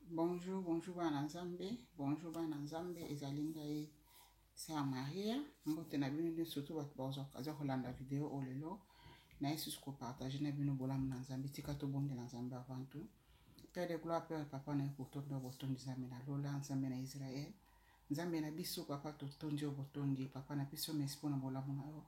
Bonjour, bonjour bana Nzambe. Bonjour bana Nzambe. Ezalinga e Sœur Maria. Mbote na bino surtout bat bozo kaza kolanda vidéo olelo. Na yesu ko partager na bino bolamu na Nzambe tika to bonde na Nzambe avant tout. Père de gloire, Père papa na kotondo botondi Nzambe na lola Nzambe na Israël. Nzambe na biso papa to tondi botondi papa na biso merci pour na bolamu na yo.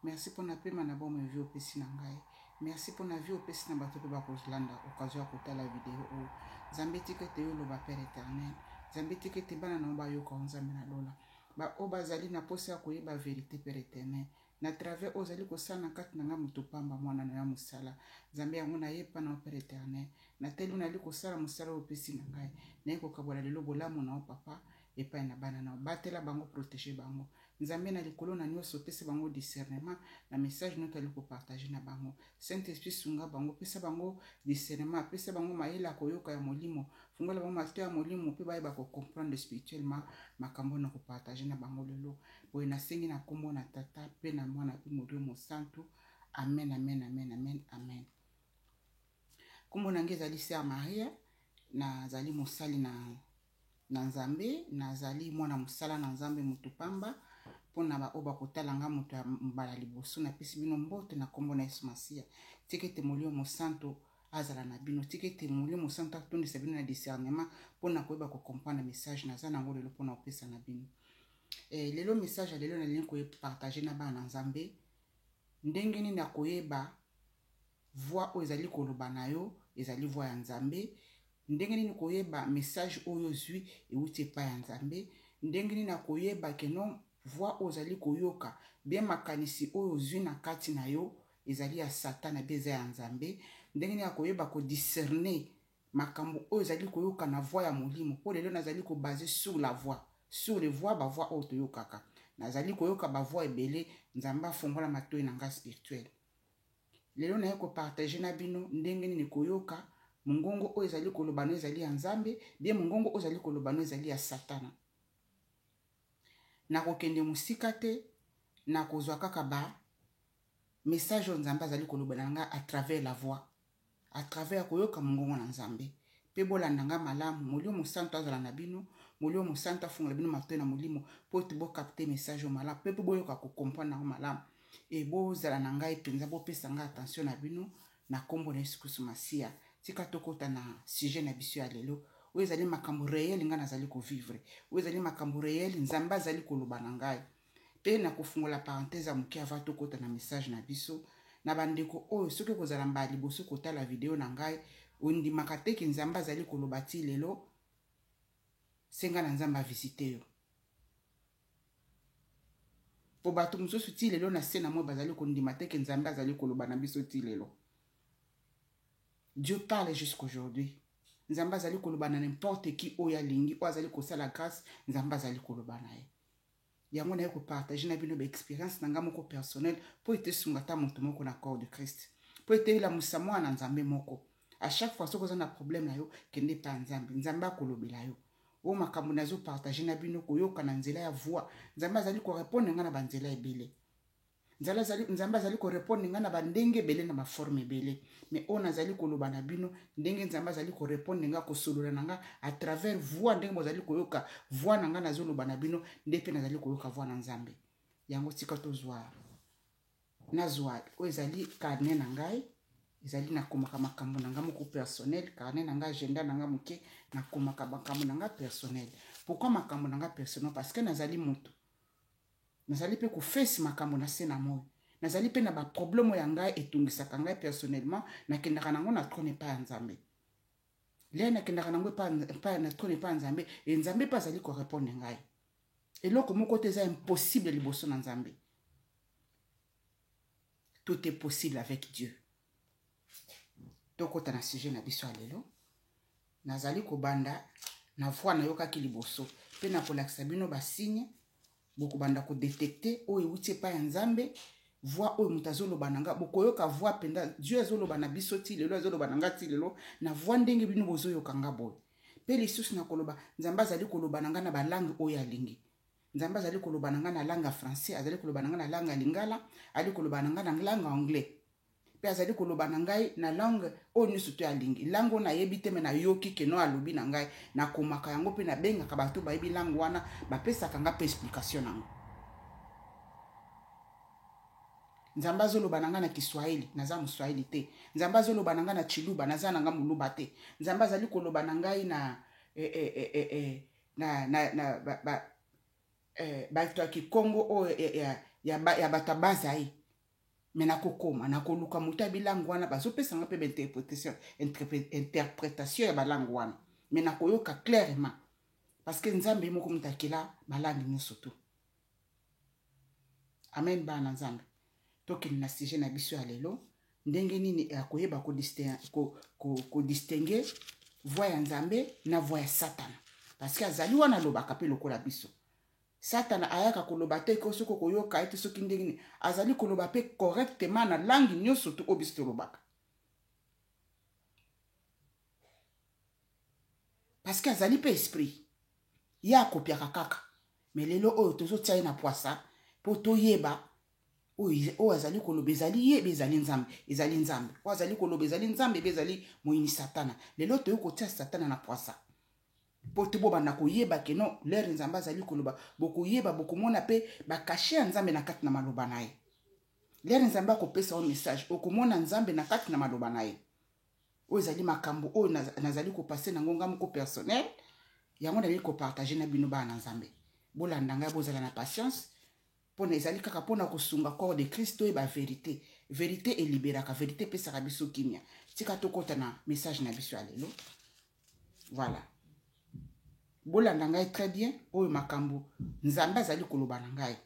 Merci pour na pema na bomo vie opesi na ngai. Merci pour na vie opesi na bato pe ba kozlanda occasion ko tala vidéo o. Nzambe tika te yo loba Père éternel. Nzambe tika te bana na ba yo ko Nzambe na lola. Ba o bazali na posa ko yeba vérité Père éternel. Na travers ozali ko sana kati na nga mutu pamba mwana na ya musala. Nzambe yango na yepa na Père éternel. Na telu na liko sala musala opesi na ngai. Na yeko kabola lelo bolamu na o papa epai na bana na batela bango protéger bango. Nzambe na likolo na nyonso pesa bango discernement na message nous tali ko partager na bango. Saint-Esprit sunga bango pesa bango discernement pesa bango mayela koyoka ya molimo fungola bango mato ya molimo pe ba ko comprendre spirituellement makambo na ko partager na bango lelo boye na sengi na kombo na tata pe na mwana pe mo santo. Amen amen amen amen amen. Kombo na ngeza Sœur Maria na zali mosali na Nzambe na zali mwana musala na Nzambe mutupamba pona ba oba kotala nga mutu ya mbala liboso na pesi bino mbote na kombo na Yesu Masia tikete molio mo santo azala na bino tikete molio mo santo atondisa bino na discernement pona koyeba ko comprendre message na zana ngolo pona opesa na bino lelo message lelo na lien ko partager na bana Nzambe ndenge nini na koyeba voix o ezali koloba na yo ezali voix ya Nzambe ndenge nini koyeba message oyo zwi euti pa ya Nzambe ndenge nini na koyeba ke non voix ozali koyoka bien makanisi oyo zwi na kati na yo ezali ya Satan beza ya Nzambe ndenge nini na koyeba ko discerner makambo oyo ezali koyoka na voix ya molimo po lelo nazali ko baser sur la voix sur les voix ba voix oyo toyokaka nazali koyoka ba voix ebele Nzambe afongola matoyi na nga spirituel lelo na ko partager na bino ndenge nini koyoka mungongo oyo ezali koloba no ezali ya Nzambe bien mungongo oyo ezali koloba no ezali ya Satana na kokende musika te na kozwa kaka ba message oyo Nzambe azali koloba na nga à travers la voix à travers koyoka mungongo na Nzambe pe bolanda nga malamu molio mosanto azala na bino molio mosanto afungola bino matoyi na molimo po te bo capter message o malamu pe boyoka ko comprendre na malamu e bozala na ngai penza bopesa nga attention na bino na kombo na Yesu Kristo Masia tika tokota na sujet na biso ya lelo oyo ezali makambo réel nga nazali ko vivre oyo ezali makambo réel Nzambe azali koloba na ngai pe na kofungola parenthèse ya moke avant tokota na message na biso na bandeko oyo soki kozala mbali liboso kotala video na ngai ondimaka te ke Nzambe azali koloba ti lelo senga na Nzambe avisite yo po bato mosusu ti lelo na se na moi bazali kondima te ke Nzambe azali koloba na biso ti lelo. Dieu parle jusqu'aujourd'hui. Nzamba azali koloba na n'importe qui oya lingi o azali kosala grâce Nzamba azali koloba na ye. Yango na ko partager na bino ba expérience na nga moko personnel po ete sungata moto moko na corps de Christ. Po ete la musamo na Nzambe moko. À chaque fois soko za na problème na yo kende pa Nzambe. Nzamba kolobela yo. O makambo nazo partager na bino koyoka na nzela ya voix. Nzamba azali ko répondre nga na banzela ebele. Nzamba azali ko répondre nga na bandenge belé na ma forme belé mais on azali koloba na bino ndenge Nzamba azali ko répondre nga ko solola na nga à travers voix ndenge bozali koyoka voix na nga nazo loba na bino ndepe nazali koyoka voix na Nzambe yango tika tozwa nazwa o ezali carnet na ngai ezali na komaka makambo na nga moko personnel carnet na nga agenda na nga moke na komaka makambo na nga personnel. Pourquoi makambo na nga personnel? Parce que nazali moto nazali pe ko face makambo na se na moi nazali pe na ba problème ya ngai etungisaka ngai personnellement nakendaka nango na trône pa Nzambe le nakendaka nango pa na trône pa Nzambe et Nzambe pa azali ko répondre ngai eloko moko te za impossible liboso na Nzambe. Tout est possible avec Dieu. Tokota na sujet na biso alelo nazali ko banda na voix na yoka ki liboso pe na kolakisa bino ba signe boko banda ko détecter o euti pa ya Nzambe voix o mutazo bananga boko yoka voix penda Dieu azoloba na biso ti lelo azoloba nanga ti lelo na voix ndenge bino bozo yoka nga boy pe lisusu na koloba Nzamba azali koloba nanga na ba langue o ya lingi Nzamba azali koloba nanga na langue français azali koloba nanga na langue lingala ali koloba nanga na langue anglais pe azali koloba na ngai na langue o nyonso to alingi langue na yebi te me na yoki ke no alobi na ngai na komaka yango pe na bengaka bato bayebi langue wana bapesaka nga pe explication nango. Nzambe azoloba na ngai na Kiswahili naza Mswahili te. Nzambe azoloba na ngai na Chiluba naza na nga Muluba te. Nzambe azali koloba na ngai bato ya Kikongo o ya bato bazai me nakokoma nakoluka moto ya bilango wana bazopesanga mpe interprétation ya balango wana me nakoyoka clairement parce que Nzambe moko moto akela balangi nyonso tu. Amen bana Nzambe. Tokeni na sujet na biso ya lelo ndenge nini akoyeba kodistingue voix ya Nzambe na voix ya Satana parce que azali wana lobaka pe lokola biso. Satana ayaka koloba te ko soko koyoka ete soki ndenge nini azali koloba pe correctement na langue nyonso tu obiso lobaka parce que azali pe esprit ya kopiaka kaka mais lelo oyo tozotia ye na poisa po toyeba o azali koloba ezali ye bezali Nzambe ezali Nzambe o azali koloba ezali Nzambe bezali moyini Satana lelo toyo kotia Satana na poisa po te bobanda koyeba ke non l'air Nzambe azali koloba bokoyeba bokomona pe bakashe ya Nzambe na kati na maloba na ye l'air Nzambe akopesa o message okomona Nzambe na kati na maloba na ye o ezali makambo o nazali kopase na ngonga moko personnel yango nazali kopartage na bino bana Nzambe bolanda ngai bozala na patience pona ezali kaka pona kosunga corps de Christ oyo ba vérité vérité eliberaka vérité pesaka biso kimia tika tokota na message na biso ya lelo voilà bolanda ngai très bien oyo makambo Nzambe azali koloba na ngai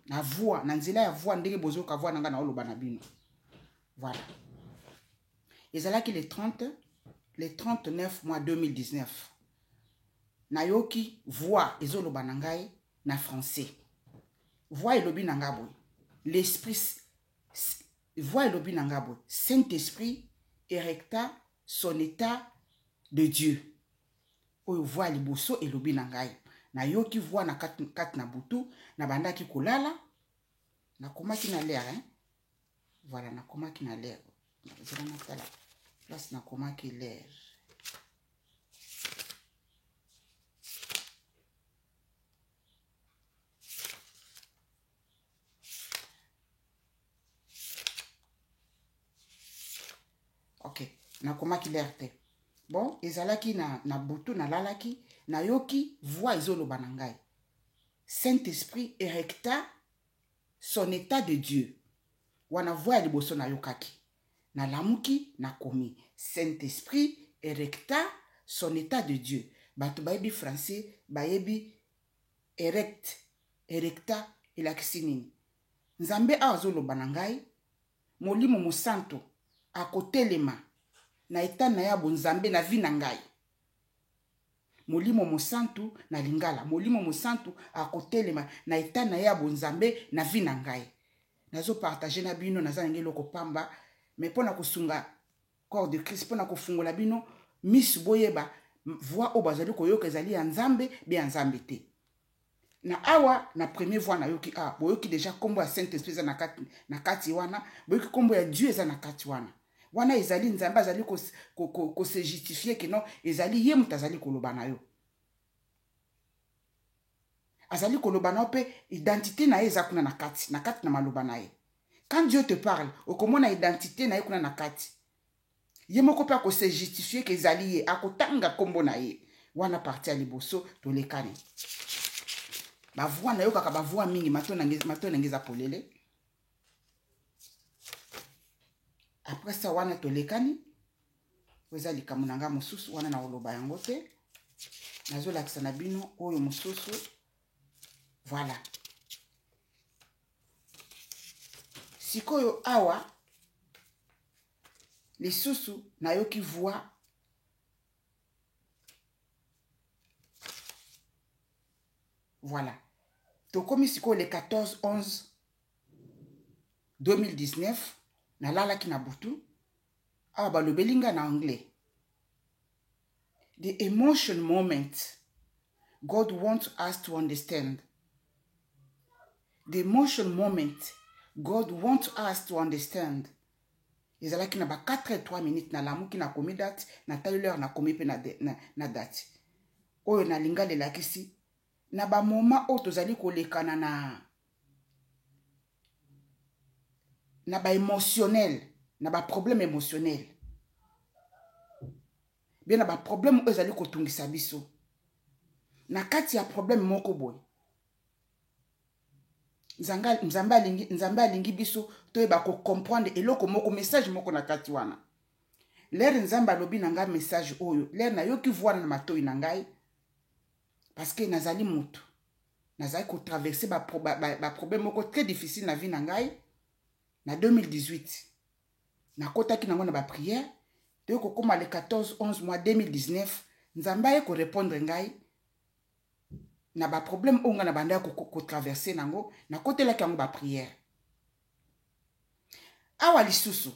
na voix na nzela ya voix ndenge bozoka voix na ngai na oloba na bino voilà ezalaki le 39 mois 2019 nayoki voix ezoloba na ngai na français voix elobi na ngai boye l'esprit voix elobi na ngai boye Saint-Esprit érecta son état de Dieu oyo voix liboso elobi na ngai nayoki voix na kati na butu na bandaki kolala nakomaki na l'air voilà nakomaki na l'air zela natala place nakomaki l'air ok nakomaki l'air te bon ezalaki na butu nalalaki nayoki voix ezoloba na ngai Saint-Esprit érecta son état de Dieu wana voix ya liboso nayokaki nalamuki nakomi Saint-Esprit érecta son état de Dieu bato bayebi français bayebi érecta elakisi nini Nzambe azoloba na ngai molimo mosanto akotelema na eta na ya bonzambe na vi na ngai molimo mosantu na lingala molimo mosantu akotelema na eta na ya bonzambe na vi na ngai nazo partager na bino naza ngelo ko pamba mais pona kosunga corps de Christ pona kofungola bino misu boyeba voix o bazali koyoka ezali ya Nzambe be ya Nzambe te na awa na premier voix na yoki boyoki déjà kombo ya Saint-Esprit za na kati wana boyoki kombo ya Dieu za na kati wana ezali Nzambe azali ko se justifier que non ezali ye mutu azali koloba na yo azali koloba na pe identité na ye eza kuna na kati na maloba na ye quand Dieu te parle okomona identité na ye kuna na kati ye moko pe ko se justifier que ezali ye akotanga kombo na ye wana parti ya liboso tolekani ba voix na yo kaka ba voix mingi matona ngeza polele après ça wana tolekani oza likambo na nga mosusu wana na oloba yango te nazolakisa na bino oyo mosusu voilà sikoyo awa lisusu nayoki voix voilà tokomi sikoyo le 14-11 2019 nalalaki na butu awa balobeli nga na anglais the emotion moment God wants us to understand the emotion moment God wants us to understand ezalaki na ba 4 et 3 minutes na lamuki na komi date na tali l'heure na komi pe na date oyo na linga lelakisi na ba moment oyo tozali kolekana na ba émotionnel na ba problème émotionnel bien na ba problème oyo ezali kotungisa biso na kati ya problème moko boye nzambe alingi biso toyeba comprendre eloko moko message moko na kati wana lere nzambe alobi na ngai message oyo lere nayoki voix na matoi na ngai parce que nazali mutu nazali kotraverser ba problème moko très difficile na vie na ngai na 2018 nakotaki nango na ba prière toyo kokoma le 14-11 mois 2019 nzambe aye ko répondre ngai na ba problème oyo nga na banda ko traverser nango nakotelaki yango ba prière awa lisusu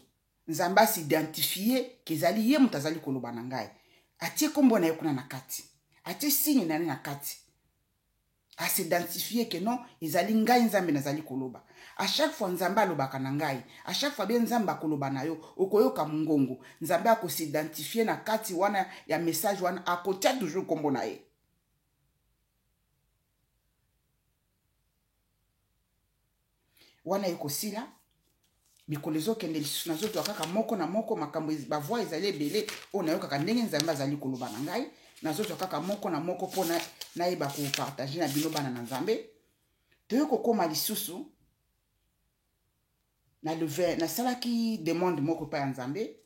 nzambe asidentifie kezali ye mutu azali koloba na ngai atie kombo na ye kuna na kati atie signe na ye na kati asidentifie ke non ezali ngai nzambe nazali koloba à chaque fois nzambe alobaka na ngai à chaque fois bien nzambe akoloba na yo okoyoka mongongo nzambe akosidentifie na kati wana ya message wana akotia toujours kombo na ye wana ekosila mikolo ezokende lisusu nazozwa kaka moko na moko makambo bavoi ezali ebele oyo nayokaka ndenge nzambe azali koloba na ngai nazozwa kaka moko na moko mpo nayeba kopartage na bino bana na nzambe toyo kokoma lisusu nasalaki demande moko mpa ya nzambe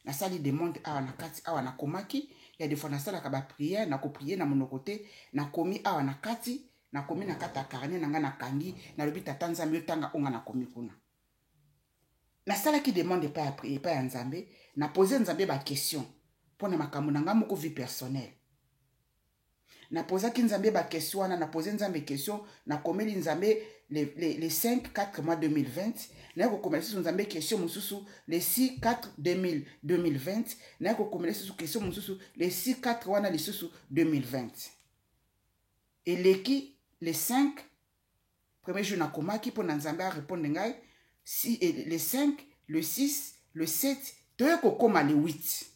nasali demande awa na kati awa nakomaki ya des fois nasalaka bapriere nakoprie na monoko te nakomi awa na kati nakomi na kati ya carnet na nga nakangi nalobi tata nzambe otanga onga nakomi kuna nasalaki demande epa ya nzambe napose nzambe baquestion mpona makambo na nga moko vie personnelle napozaki nzambe baquestion wana napose nzambe question nakomeli nzambe le 5-4 mois 2020 naye kokomela lisusu nzambe question mosusu le 6-4 2020 naye kokomela lisusu question mosusu le 6-4 wana lisusu 2020 eleki le 5 premier jour nakomaki mpona nzambe arépondre ngai le 5 le 6 le 7 toye kokoma le 8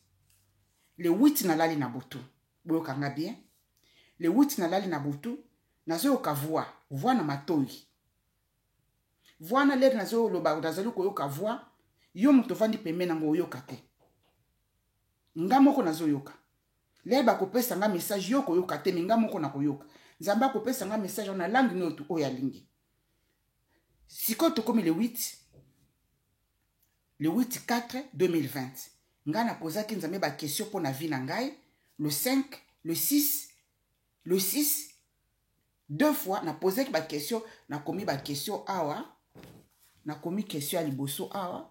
le 8 nalali na butu boyokanga bien le 8 nalali na butu nazoyoka voix na matoi voix na lere nazoloba nazali koyoka voix yo moto ovandi pembeni nango oyoka te nga moko nazoyoka lere bakopesa nga message yo koyoka te me nga moko nakoyoka nzambe akopesa nga message na langue notu oyo alingi sikoyo tokomi le 8-4 2020 nga napozaki nzambe baquestion mpo na vie na ngai le 5 le 6 le 6 deux fois napozaki baquestion nakomi baquestion awa nakomi question ya liboso awa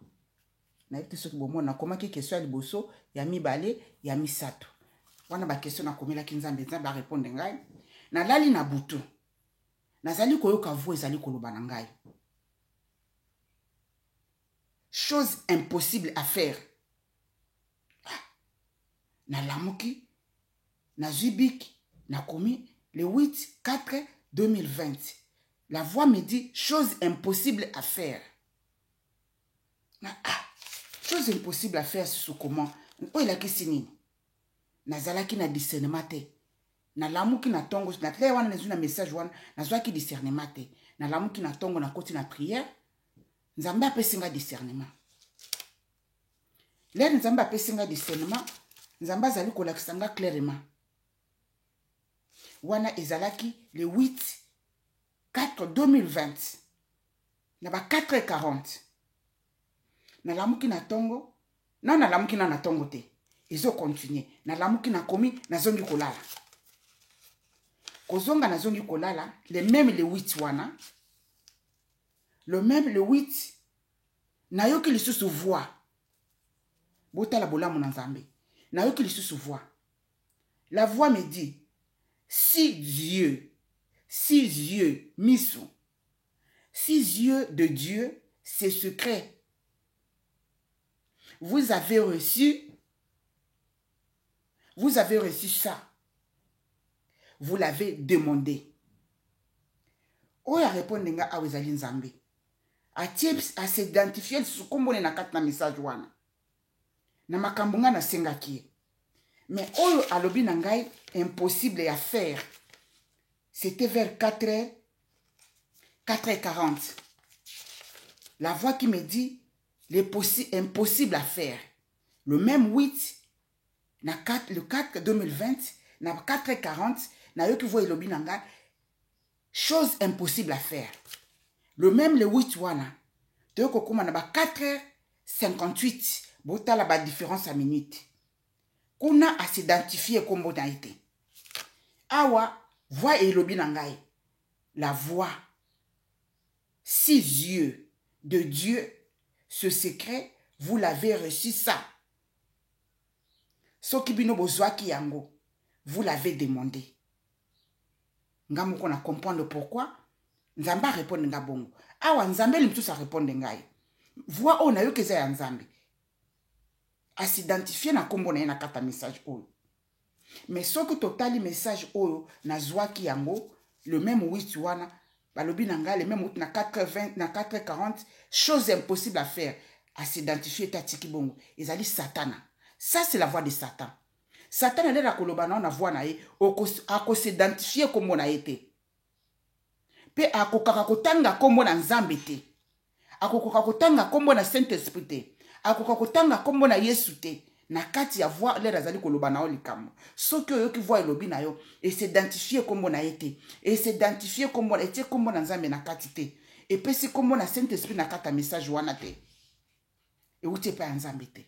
nayebi te soki bomona nakomaki question ya liboso ya mibale ya misato wana baquestion nakomelaki nzambe arépondre ngai nalali na butu nazali koyoka voix ezali koloba na ngai chose impossible à faire nalamuki nazwi biki nakomi le 8-4 2020 la voix me dit chose impossible à faire chose impossible à faire susu comment oyo elakisi nini nazalaki na discernement te nalamuki na tongo na tele wana nazwi na message wana nazwaki discernement te nalamuki na tongo nakoti na prière nzambe apesi nga discernement lere nzambe apesi nga discernement nzambe azali kolakisa nga clairement wana ezalaki le 8-4 2020 na ba 4h40 nalamuki na tongo nalamuki na tongo te ezokontinue nalamuki nakomi nazongi kolala kozonga nazongi kolala le même le 8 wana le même le 8 nayoki lisusu voix botala bolamu na nzambe nayoki lisusu voix la voix me dit si Dieu miso si yeux de Dieu c'est secret vous avez reçu ça vous l'avez demandé oyo arépondre nga awa ezali nzambe atie asidentifier lisusu kombone na kati na message wana na makambo nga nasengaki ye. Mais oyo alobi na ngai impossible à faire. C'était vers 4h40. La voix qui me dit impossible à faire. Le même 8, le 4 2020, na 4h40, na yo qui voit elobi na ngai chose impossible à faire. Le même le 8 wana, te kokoma na ba 4h58, bota la ba différence à minute. Kuna a s'identifier kombo na été. Awa, voix elobi na ngai. La voix, 6 yeux de Dieu, ce secret, vous l'avez reçu ça. Soki bino bozwaki yango, vous l'avez demandé. Nga moko na comprendre pourquoi. Nzamba répondre nga bongo. Awa nzambe li mtusa répondre ngai. Voix o na yo keza ya nzambe. A s'identifier na kombo na ye na kata message oyo. Mais soki totali message oyo na zwaki yango, le même 8 wana, balobi na ngai, le même 8 na 4h20, na 4h40, chose impossible à faire. A s'identifier tatiki bongo. Ezali Satana. Ça c'est la voix de Satan. Satan est là koloba na voix na ye, ako s'identifier kombo na ye te. Pe akokaka kotanga kombo na nzambe te. Akokaka kotanga kombo na Saint-Esprit te. Akokaka kotanga kombo na Yesu te. Na kati ya voix lera zali koloba na likambo. Soki oyo ki voix elobi na yo, et s'identifier kombo na ye te. Et s'identifier kombo na etie kombo na nzambe na kati te. Et pe si kombo na Saint-Esprit na kata message wana te. Et ou te pa nzambe te.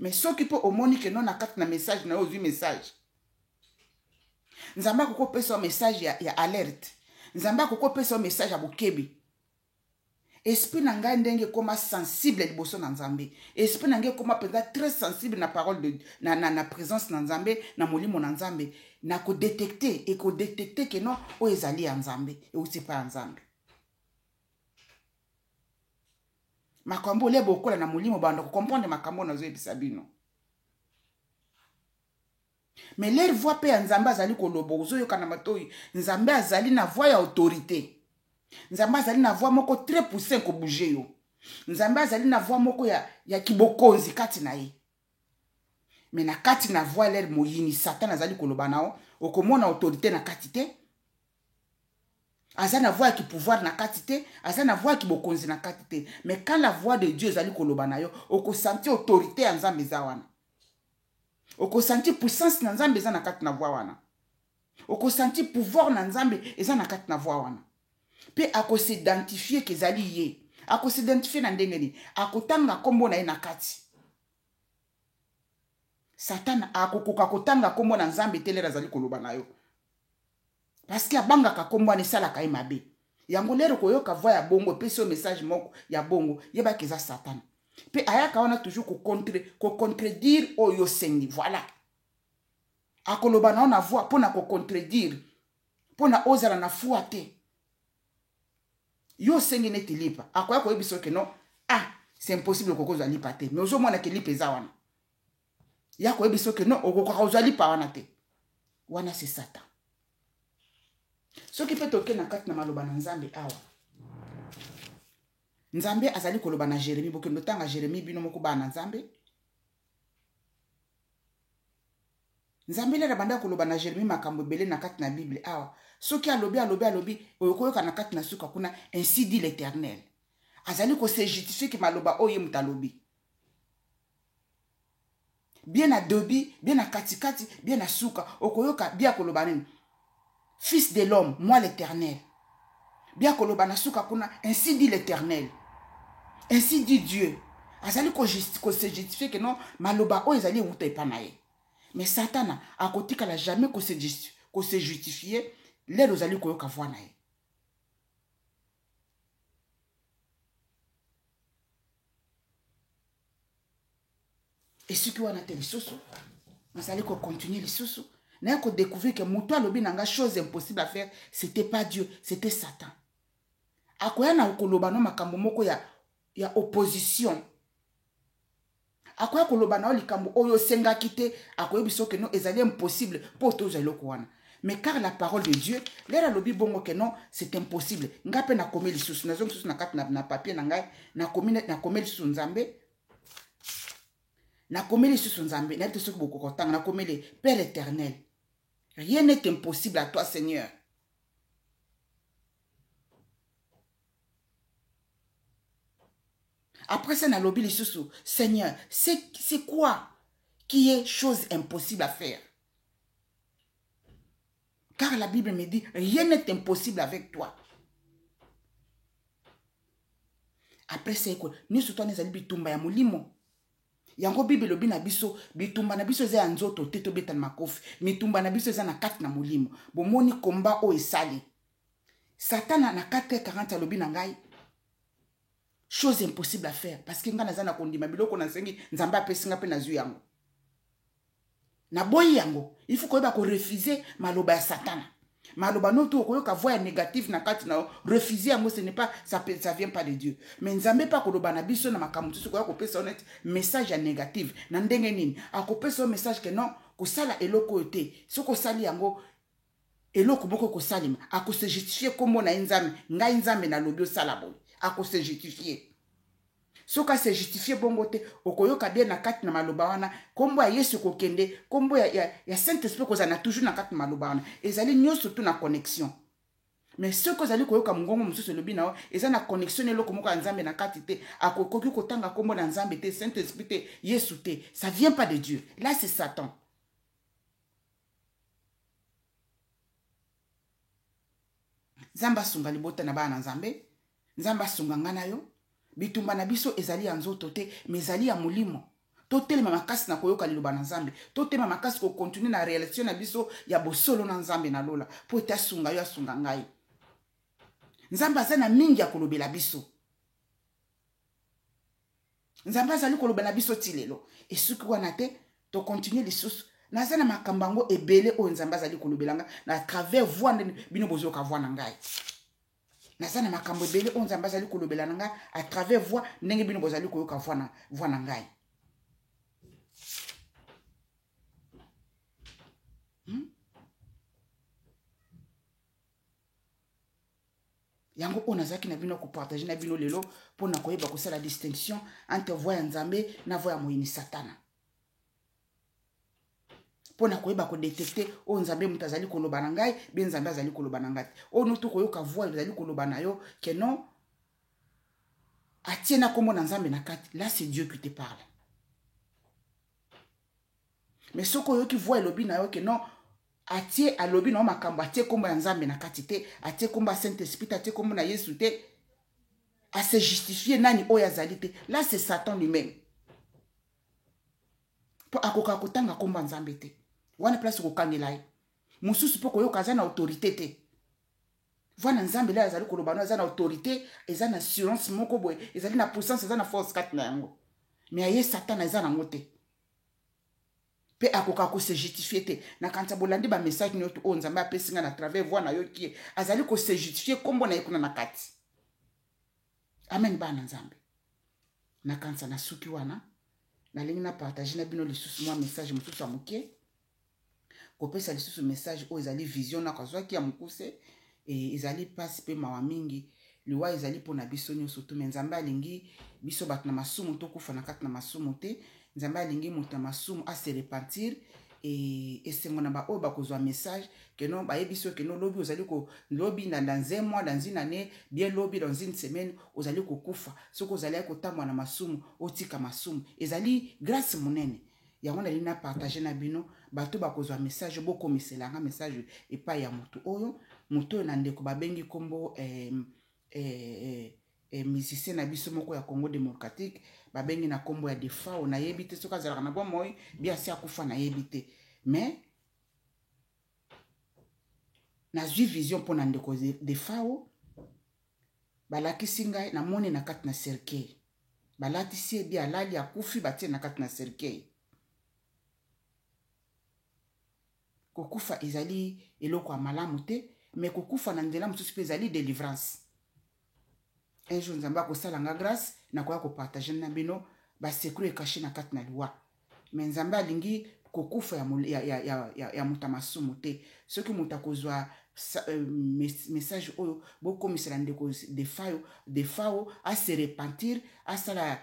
Mais soki po omoni ke non na kati na message na yo message. Nzamba koko pesa un message ya alerte. Nzamba koko pesa un message ya bokebi. Esprit na ngai ndenge koma sensible liboso na nzambe. Esprit na ngai koma penza très sensible na parole de na présence na nzambe, na molimo na nzambe, na ko détecter et ko détecter que non o ezali ya nzambe et ou c'est pas nzambe. Makambo le bokola na molimo bando ko comprendre makambo na zo ebisa bino. Mais leur voix pe nzambe azali kolobo zo yokana matoi, nzambe azali na voix ya autorité. Nzambe azali na voix moko très poussée ko bouger yo. Nzambe azali na voix moko ya kibokonzi kati na ye. Mais na kati na voix leur moyini Satan azali koloba nao, okomona autorité na kati te. Azali na voix qui pouvoir na kati te, azali na voix qui bokonzi na kati te. Mais quand la voix de Dieu azali koloba na yo, okosanti autorité ya nzambe za wana. Okosanti puissance na nzambe eza na kati na voix wana. Okosanti pouvoir na nzambe eza na kati na voix wana. Pe ako s'identifier kezali ye. Ako s'identifier na ndenge ni. Ako tanga kombo na ye na kati. Satan ako koka kotanga kombo na nzambe telera zali koloba na yo. Parce que abanga ka kombo na sala ka mabe. Yango lero koyoka voix ya bongo pe so message moko ya bongo yeba keza Satan. Pe ayaka wana toujours ko contredire oyo sengi. Voilà. Akoloba na ona voix pona ko contredire. Pona ozala na foi te. Yo sengi neti lipa. Akoya ko yebiso ke non. Ah, c'est impossible ko koza lipa te. Mais ozo mona ke lipa eza wana. Ya ko yebiso ke non, oko koza lipa wana te. Wana c'est Satan. Soki pe toke na kati na maloba na nzambe awa. Nzambe azali koloba na Jérémie bokendo tanga Jérémie bino moko ba na nzambe. Nzambe le banda koloba na Jérémie makambo belé na kati na Bible awa. Soki alobi oyokoyoka na kati na suka kuna ainsi dit l'Éternel. Azali ko se justifier que maloba oye mutalobi. Bien na dobi, bien na katikati, bien na suka, okoyoka bien koloba nini. Fils de l'homme, moi l'Éternel. Bien koloba na suka kuna ainsi dit l'Éternel. Ainsi dit Dieu. Azali ko se justifier que non maloba oye ezali wuta epanaye. Mais Satan a kotika la jamais ko se justifier. Les rosali koyoka voix na ye. Et ce qui wana te lisusu, nazali ko continuer lisusu, na ko découvrir que muto alobi nanga chose impossible à faire, c'était pas Dieu, c'était Satan. Akoya na koloba no makambo moko ya opposition. Akoya koloba na likambo oyo senga kite, akoya biso que non ezali impossible pour tous les wana. Mais car la parole de Dieu, l'air lobi bongo que non, c'est impossible. Ngape na komeli sous na zong sous na kat na papier na ngai na komeli sous nzambe. nakomeli susu nzambe na te soki bokokotanga nakomeli Père éternel. Rien n'est impossible à toi, Seigneur. Après ça, nalobi li susu, Seigneur, c'est quoi qui est chose impossible à faire? Car la Bible me dit, rien n'est impossible avec toi. Après ça, nous sommes tous les bitumba ya molimo. Yango Bible lobi na biso, bitumba na biso eza ya nzoto te to betana makofi. Mitumba na biso eza na kati na molimo. Bomoni komba o esali. Satan na 4h40 lobi na ngai. Chose impossible à faire. Parce que nga nazana kondima biloko na sengi nzamba pesinga pe na zu yango. Na boyi yango, il faut ko refuser maloba ya Satan. Maloba no to koyoka voix négative na kati na refuser yango, ce n'est pas ça vient pas de Dieu. Mais nzambe pa koloba na biso na makambo to ko pesa honnête message ya négative na ndenge nini akopesa message que non ko sala eloko te soko sali yango eloko boko ko salima ako se justifier comme na nzambe ngai nzambe na lobi sala boy ako se justifier. Soka se justifier bongo te okoyoka bien na kati na maloba wana kombo ya Yesu kokende kombo ya Saint-Esprit kozana toujours na kati na maloba wana ezali nyonso tout na connexion. Mais ce que zali koyoka mungongo mususu lobi na eza na connexion eloko moko ya nzambe na kati te akokoki kotanga kombo na nzambe te Saint-Esprit te Yesu te, ça vient pas de Dieu. Là c'est Satan. Nzamba sunga libota na bana nzambe, nzamba sunga ngana yo. Bitumba na biso ezali ya nzoto te, mais ezali ya molimo. Totelema makasi na koyoka liloba na nzambe. Totelema makasi ko continue na relation na biso ya bosolo na nzambe na lola. Po ete asunga yo asunga ngai. Nzambe aza na mingi ya kolobela biso. Nzambe azali kolobela biso ti lelo. Et soki wana te, to continue lisusu. Naza na makambango ebele o nzambe azali kolobelanga na travers voix bino bozoka voix na ngai. Nazana makambo ebele on nzambe azali kolobela nanga à travers voix ndenge bino bozali koyoka voix na ngai. Yango on azaki na bino ko partager na bino lelo pour na koyeba ko la distinction entre voix ya nzambe na voix ya moyini satana. Pour na koyeba ko détecter o nzambe mutazali koloba na ngai bien nzambe azali koloba na ngai o nutu koyoka voix ezali koloba na yo que non atiena kombo na nzambe na kati. Là c'est Dieu qui te parle. Mais soko yoki voix elobi na yo que non atie alobi na makambo atie kombo ya nzambe na kati te atie kombo ya Saint-Esprit atie kombo na Yesu te a se justifier nani oyo azali te. Là c'est Satan lui-même. Po akoka kotanga kombo nzambe te. Wana place ko kangela ye. Mususu po koyoka za na autorité te. Wana nzambe la azali koloba na za na autorité, eza na assurance moko boye, ezali na puissance, eza na force kat na yango. Mais aye Satan eza na ngote. Pe akoka ko se justifier te. Na kanta bolandi ba message nyoto o nzambe apesinga na travers voix na yo ki azali ko se justifier kombo na yekuna na kati. Amen ba na nzambe. Na kanta na suki wana na lingi na partager na bino lisusu mwa message mususu amuke. Kopesa lisusu message o ezali vision na kwazwaki ya mukuse e ezali pasi pe mawa mingi liwa ezali pona biso nyonso to nzambe alingi biso bat na masumu to kufa na kati na masumu te. Nzambe alingi muta masumu a se repentir et esengo na ba o ba kozwa message que non ba yebiso que non lobi ozali ko lobi dans un mois dans une année bien lobi dans une semaine ozali ko kufa soko ozali ko tamwa na masumu otika masumu ezali grâce monene yango na lina partager na bino bato ba kozwa message boko miselanga message epa ya mutu oyo na ndeko babengi kombo musicien na biso moko ya Congo démocratique babengi na kombo ya Defao na yebite soka zalaka na bon moy bia si akufa na yebite mais na zwi vision pour na ndeko Defao balakisi ngai na moni na kati na cercueil balatisi bia alali akufi batie na kati na cercueil kokufa ezali eloko ya malamu te mais kokufa na nzela mosusu pe ezali délivrance. Un jour nzamba ko salanga grâce na koya ko partager na bino ba secret caché na kati na liwa mais nzamba alingi kokufa ya mutamasumu te soki mutakozwa message oyo boko misela ndeko Defao a se repentir asala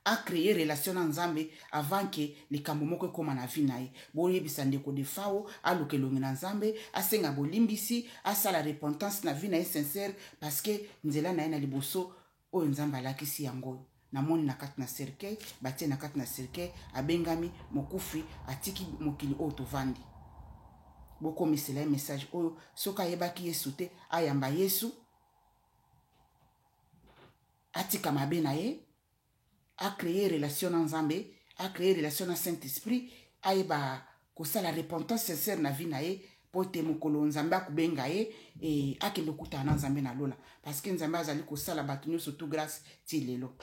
a créé relation na nzambe avant que likambo moko ekoma na vie na ye boyebisa ndeko de fao aluka elongi na nzambe asenga bolimbisi asala repentance na vie na ye sincère parce que nzela na ye na liboso oyo nzambe alakisi yango namoni na kati na cercueil batie na kati na cercueil abengami mokufi atiki mokili oyo tovandi bokomisela ye message oyo soki ayebaki yesu te ayamba yesu atika mabe na ye a créé relation na nzambe a créé relation na Saint-Esprit ayeba kosala repentance sincère na vie na ye po te mokolo nzambe akubenga ye akende okutana na nzambe na lola parce que nzambe azali kosala bato nyonso tout grâce ti lelo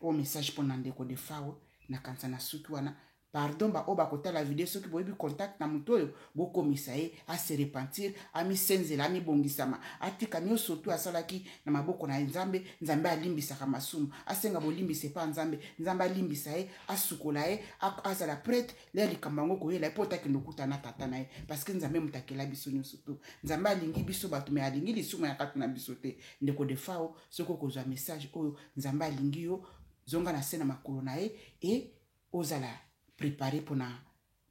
o message mpo na ndeko de fao na kanisa na suki wana pardon baoyo bakotala video soki boyebi contact na moto oyo bokomisa ye ase repentir amisenzela amibongisama atika nyonso tu asalaki na maboko na nzambe nzambe alimbisaka masumu asenga bolimbisa epa nzambe nzambe alimbisa ye asukola ye azala prêtre le likambo yango koyela ye mpo otakende okutana na tata na ye parce que nzambe mutakela biso nyonso tu nzambe alingi biso bato me alingi lisumu ya kati na biso te ndeko de fao soki okozwa message oyo nzambe alingi yo zonga na se na makolo na ye e ozala préparé pour na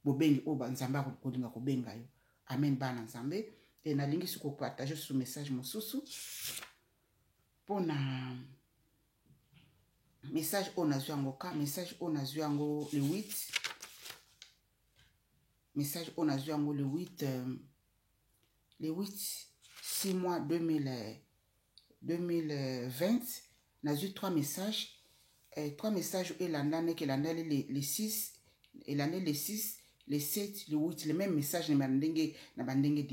bobengi oba nzambe akolinga kobenga yo amen bana nzambe e nalingi siko partager ce message mosusu pona message on azwi yango ka message on azwi yango le 8 message on azwi yango le 8 6 mois 2020 nazwi 3 messages 3 messages elandane ke landale les 6 et l'année les 6, les 7, les 8, les mêmes messages na bandenge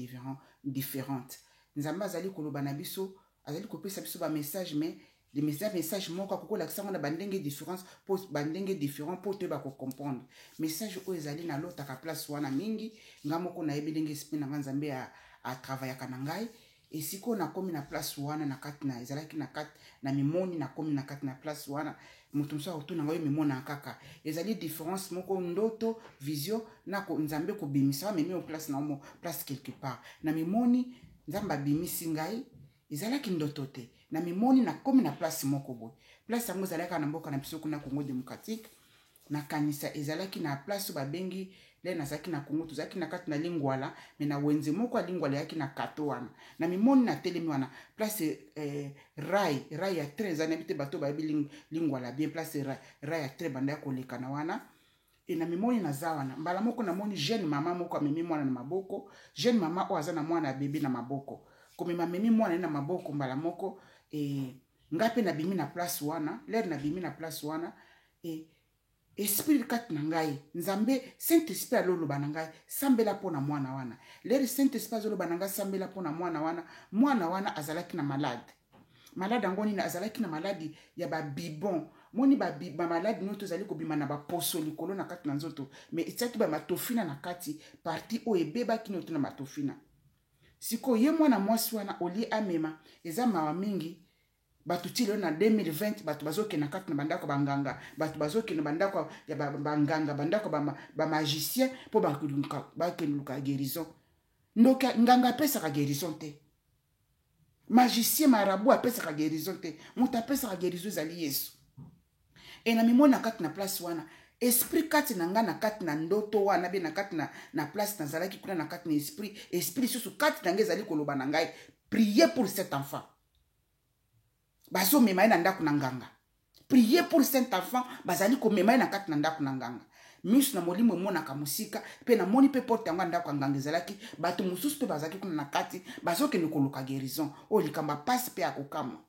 différentes. Nzamba azali koloba na biso, azali kopesa biso ba message mais les messages moko ko la na bandenge différence pour bandenge différent pour te ba ko comprendre. Message o ezali na lota ka place wana mingi, ngamoko na ebelenge esprit na nzambe a travailler kana ngai. Et si ko na komi na place wana na kati na ezalaki na kati na mimoni na komi na kati na place wana mutumsa otuna ngoyo mimona kaka ezali différence moko ndoto vision na ko nzambe ko bimisa memi au place na mo place quelque part na mimoni nzamba bimisi ngai ezalaki ndoto te na mimoni na komi na place moko boy place yango ezalaka na mboka na biso kuna Congo démocratique na kanisa ezalaki na place babengi le nazaki na Congo tozaki na kati na lingwala me na wenze moko lingwala yaki na kato wana na mimoni na telemi wana place rai ya très anabite bato ba lingwala bien place rai ya très banda ko lekana wana e na mimoni na za wana mbala moko na moni jeune mama moko amemi mwana na maboko jeune mama o aza na mwana bébé na maboko komema memi mwana na maboko mbala moko ngape na bimi na place wana l'air na bimi na place wana esprit kat na ngai nzambe saint esprit aloloba na ngai sambela pona mwana wana l'air saint esprit azoloba na ngai sambela pona mwana wana azalaki na malade angoni na azalaki na maladi ya ba bibon moni ba maladi noto zali ko bima na ba poso likolo na kati na nzoto mais etiaki ba matofina na kati parti o ebeba kinoto na matofina siko ye mwana mwasi wana oli amema eza mawa mingi batu tilo na 2020 batu bazoke na kati na bandako banganga batu bazoke na bandako ya banganga bandako ba magicien po bakeluka guérison ndoka nganga pesa ka guérison te magicien marabu apesa ka guérison te muta pesa ka guérison zali Yesu e na mimona na kati na place wana esprit kati na nga na kati na ndoto wana be na kati na place na zalaki kuna na kati na esprit susu kati na nga ezali koloba na ngai priez pour cet enfant bazo mema na ndako na nganga priez pour cet enfant bazali ko mema na kati na ndako na nganga misu na molimo mona ka musika pe na moni pe porte ngwa ndako nganga ezalaki bato mususu pe bazaki kuna na kati bazo ke nikoluka guérison o likamba passe pe akokama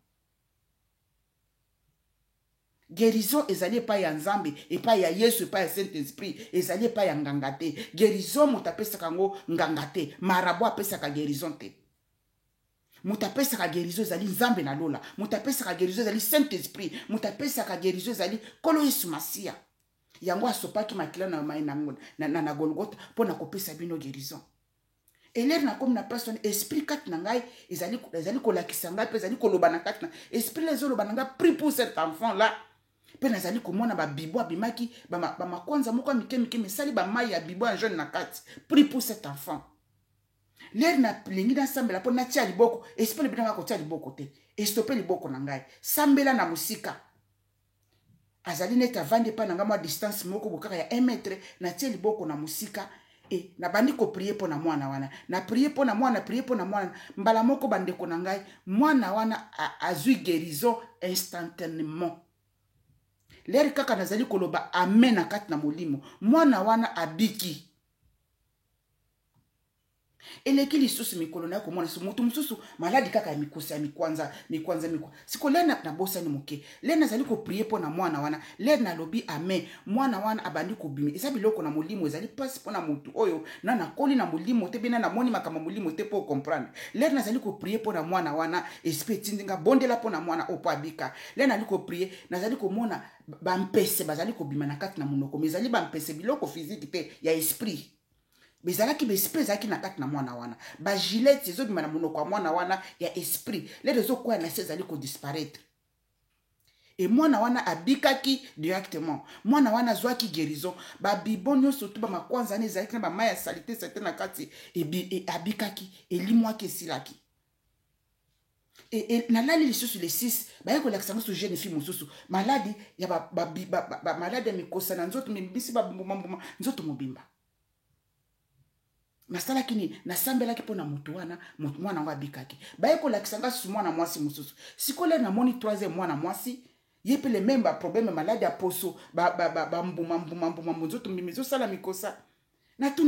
guérison ezali pa ya nzambe epa ya Yesu epa ya Saint Esprit ezali pa ya nganga te guérison mutapesa ngo nganga te marabu apesa ka guérison te mutapesa ka guérison ezali nzambe na lola mutapesa ka guérison ezali Saint Esprit mutapesa ka guérison ezali kolo Yesu Masia yango asopaki makila na mai na Golgotha pona kopesa bino guérison eler na comme na personne esprit kat na ngai ezali kolakisa ngai pe ezali koloba na kat na esprit les oloba na ngai prie pour cet enfant là pe nazali komona ba bibo abimaki ba makonza moko mike mesali ba mai ya bibo en jeune na kat prie pour cet enfant l'air na lingi na sambela po na tia liboko esprit le binanga ko tia liboko te estopper liboko na ngai sambela na musika azali neti avandi pa nanga mwa distance moko bokaka ya 1 metre na tie liboko na musika e na bandi ko prier po na mwana wana na prier po na mwana prier po na mwana mbala moko bandeko na ngai mwana wana azui guérison instantanément leri kaka nazali koloba amen na kati na molimo mwana wana abiki eleki lisusu mikolo na komona so mutu mususu maladi kaka ya mikosa ya mikwanza siko lena na bosani moke lena zali ko prier po na mwana wana lena lobi amen mwana wana abandi ko bimi eza biloko na molimo ezali passe po na mutu oyo na koli na molimo te bina na moni makama molimo te po comprendre lena zali ko prier po na mwana wana esprit tindinga bondela po na mwana opo abika lena ali ko prier nazali ko mona bampese bazali ko bima na kati na munoko mezali bampese biloko physique te ya esprit bezalaki besprit ezalaki na kati na mwana wana bagilete ezobima na monoko ya mwana wana ya esprit lelo ezokwaya na se ezali kodisparaître e mwana wana abikaki directement mwana wana azwaki guérison babibo nyonso to bamakwanza ane ezalaki na bamai ya salite salite na kati abikaki elimwaki esilaki nalali lisusu le 6 baye kolakisa ngo so jeune fille mosusu maladi ya maladi ya mikosa na nzoto mibisi babumbuma nzoto mobimba nasalaki nini nasambelaki mpo na motu wana mwana ngo abikaki baye kolakisa nga susu mwana mwasi mosusu sikole namoni 3e mwana mwasi ye mpe le même baproblème maladi ya poso bambuma nzoto mimi ezosala mikosa